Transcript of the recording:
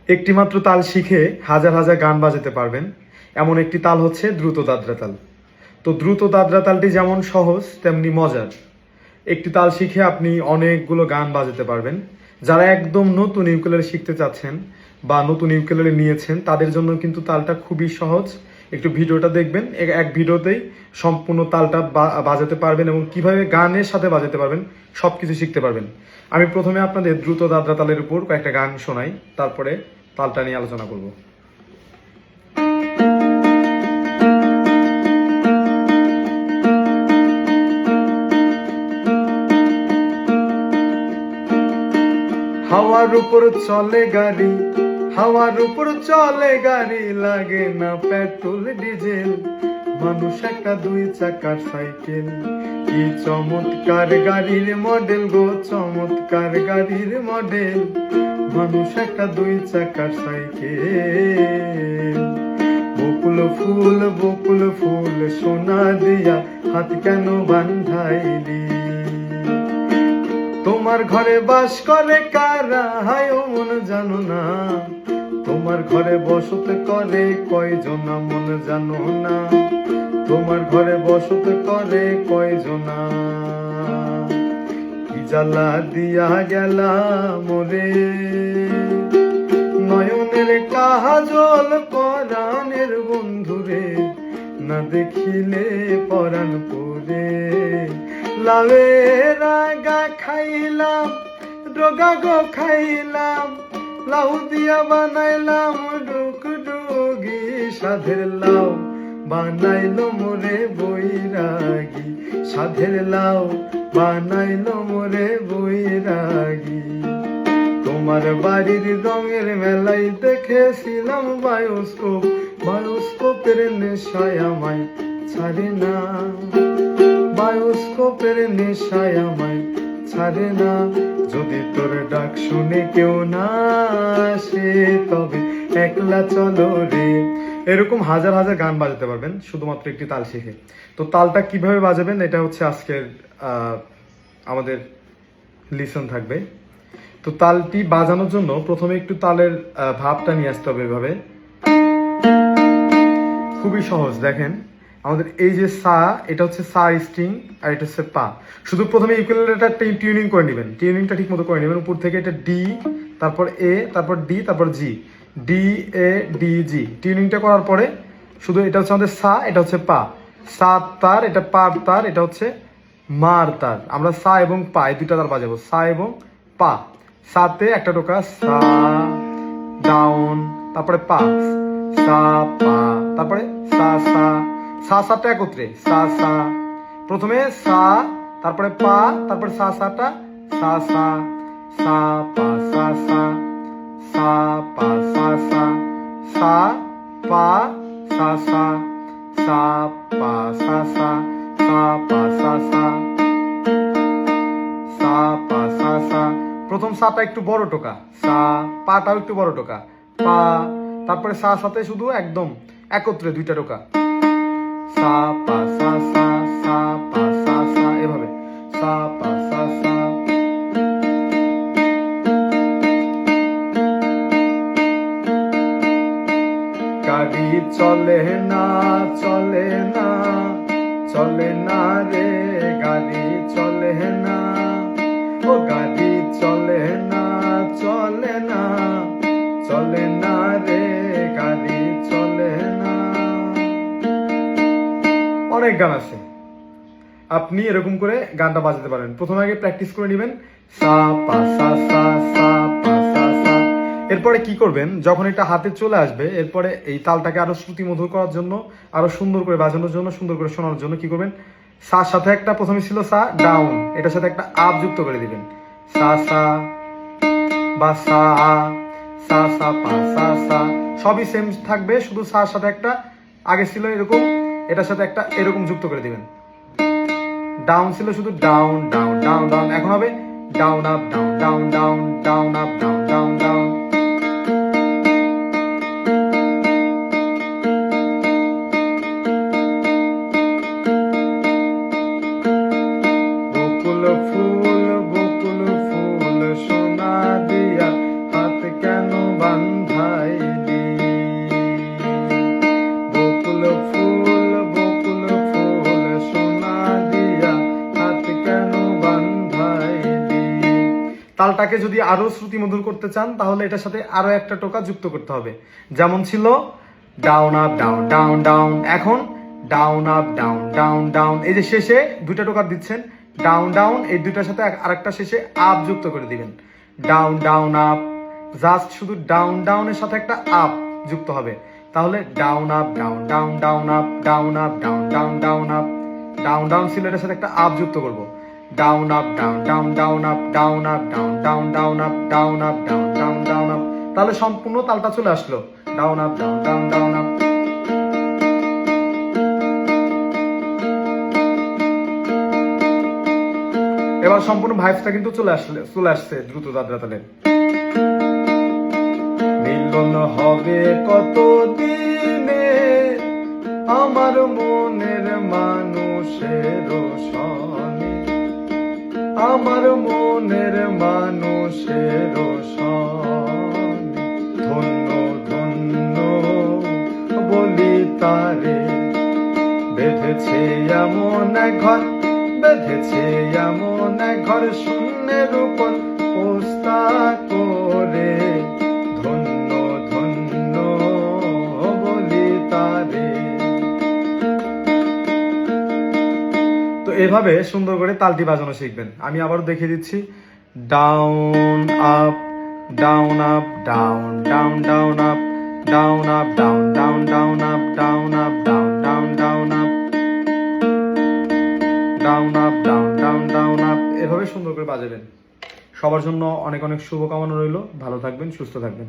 একটি মাত্র তাল শিখে হাজার হাজার গান বাজাতে পারবেন, এমন একটি তাল হচ্ছে দ্রুত দাদরা তাল। তো দ্রুত দাদরা তালটি যেমন সহজ তেমনি মজার। একটি তাল শিখে আপনি অনেকগুলো গান বাজাতে পারবেন। যারা একদম নতুন ইউকেলেলে শিখতে চাচ্ছেন বা নতুন ইউকেলেলে নিয়েছেন তাদের জন্য কিন্তু তালটা খুবই সহজ। একটু ভিডিওটা দেখবেন, এক ভিডিওতেই সম্পূর্ণ তালটা বাজাতে পারবেন এবং কিভাবে গানের সাথে বাজাতে পারবেন সবকিছু শিখতে পারবেন। আমি প্রথমে আপনাদের দ্রুত দাদরা তালের উপর কয়েকটা গান শোনাই, তারপরে তালটা নিয়ে আলোচনা করব। হাওয়ার উপর চলে গাড়ি, হাওয়ার উপর চলে গাড়ি, লাগে না পেট্রোল ডিজেল, মানুষ একটা দুই চাকার সাইকেল। কি চমৎকার গাড়ির মডেল গো, চমৎকার গাড়ির মডেল, মানুষ একটা দুই চাকার সাইকেল। বকুল ফুল সোনা দিয়া হাত কেন বান্ধাইলি, তোমার ঘরে বাস করে কারা হায় ও মন জানো না, তোমার ঘরে বসত করে কয়জনা মন জানো না, তোমার ঘরে বসত করে কয়জনা। কি জ্বালা দিয়া গেলা মোরে, নয়নের কাজল পরাণের বন্ধুরে, না দেখিলে পরাণ পরে। লাউয়ের আগা খাইলাম, ডগা গো খাইলাম, লাউ দিয়া বানাইলাম ডুগডুগি, সাধের লাউ বানাইলো মোরে বৈরাগী, সাধের লাউ বানাইলো মোরে বৈরাগী। তোমার বাড়ির রঙের মেলায় দেখেছিলাম বায়োস্কোপ, বায়োস্কোপের নেশায় আমায় ছাড়ে না, বায়োস্কোপের নেশায় আমায় ছাড়ে না। যদি তোর ডাক শুনে কেউ না আসে তবে একলা চলো রে। এরকম হাজার হাজার গান বাজাতে পারবেন শুধুমাত্র একটি তাল শিখে। তো তালটা কিভাবে বাজাবেন এটা হচ্ছে আজকের আমাদের লিসন থাকবে। তো তালটি বাজানোর জন্য প্রথমে একটু তালের ভাবটা নিয়ে আসতে হবে এভাবে। খুবই সহজ, দেখেন আমাদের এই যে সা, এটা হচ্ছে সা স্ট্রিং আর এটা হচ্ছে পা। শুধু প্রথমে ইউকেলেলেটা টিউনিং করে নেবেন, টিউনিংটা ঠিক মতো করে নেবেন। উপর থেকে এটা ডি, তারপর এ, তারপর ডি, তারপর জি, ডি এ ডি জি। টিউনিংটা করার পরে শুধু এটা হচ্ছে আমাদের সা, এটা হচ্ছে পা, সা তার, এটা পার তার, এটা হচ্ছে মার তার। আমরা সা এবং পা এই দুইটা তার বাজাবো, সা এবং পা। সাতে একটা টোকা সা, ডাউন, তারপরে পা, সা পা, তারপরে সা সা, সা সাটা একত্রে সা সা। প্রথমে সা, তারপরে পা, তারপরে সা সাটা, সা সা, সা পা সা সা, সা পা সা সা, সা পা সা সা, সা পা সা সা, সা পা সা সা, সা পা সা সা। প্রথম সাটা একটু বড় টোকা, সা, পাটাও একটু বড় টোকা, পা, তারপরে সা সাথে শুধু একদম একত্রে দুইটা টোকা, সা পা সা সা, সা পা সা সা, এভাবে সা পা সা সা। গাড়ি চলে না, চলে না, চলে না রে, গাড়ি চলে না, ও গাড়ি চলে না, চলে না, চলে না রে, গাড়ি চলে না। অনেক গান আছে, আপনি এরকম করে গানটা বাজাতে পারেন। প্রথমে আগে প্র্যাকটিস করে নেবেন, সা পা সা সা, সা পা সা সা। এরপরে কি করবেন, যখন এটা হাতে চলে আসবে এরপরে এই তালটাকে আরো শ্রুতিমধুর করার জন্য, আরো সুন্দর করে বাজানোর জন্য, সুন্দর করে শোনানোর জন্য কি করবেন, সার সাথে একটা, প্রথমে ছিল সা ডাউন, এটার সাথে একটা আপ যুক্ত করে দিবেন, সা সা বা সা, সা সা পা সা সা, সবই সেম থাকবে, শুধু সার সাথে একটা আগে ছিল এরকম, এটার সাথে একটা এরকম যুক্ত করে দিবেন। ডাউন ছিল শুধু ডাউন ডাউন ডাউন ডাউন, এখন হবে down up down down down, down up down down down. বকুল ফুল সোনা দিয়া হাত কেন বান্ধা তালটাকে যদি আরো শ্রুতিমধুর করতে চান তাহলে এটার সাথে আরো একটা টোকা যুক্ত করতে হবে। যেমন ছিল down up down down down, এখন down up down down down. এই যে শেষে দুইটা টোকা দিচ্ছেন ডাউন ডাউন, এই দুইটার সাথে আরেকটা শেষে আপ যুক্ত করে দিবেন, ডাউন ডাউন আপ। জাস্ট শুধু ডাউন ডাউনের সাথে একটা আপ যুক্ত হবে, তাহলে down up down down down up, down up down down down up. Down down ছিল, এটার সাথে একটা আপ যুক্ত করব, down up down down down up, down up down down down up, down up down down down up. তাহলে সম্পূর্ণ তালটা চলে আসলো, down up down down down up. এবার সম্পূর্ণ ভাইবসটা কিন্তু চলে আসছে দ্রুত দাদরা তালে। মিলন হবে কত দিনে আমার মনের মানুষের সনে, আমার মনের মানুষের সনে। ধন্য ধন্য বলি তারে, বেঁধেছে এমন এক ঘর, বেঁধেছে এমন এক ঘর শূন্যের উপর পোস্তা করে। ধন্য ধন্য বলি তারে। তো এভাবে সুন্দর করে তালটি বাজানো শিখবেন। আমি আবারও দেখিয়ে দিচ্ছি, down up down up down down down up, down up down down down up, down up down down down up, down up down down down up. এভাবে সুন্দর করে বাজাবেন। সবার জন্য অনেক অনেক শুভকামনা রইল। ভালো থাকবেন, সুস্থ থাকবেন।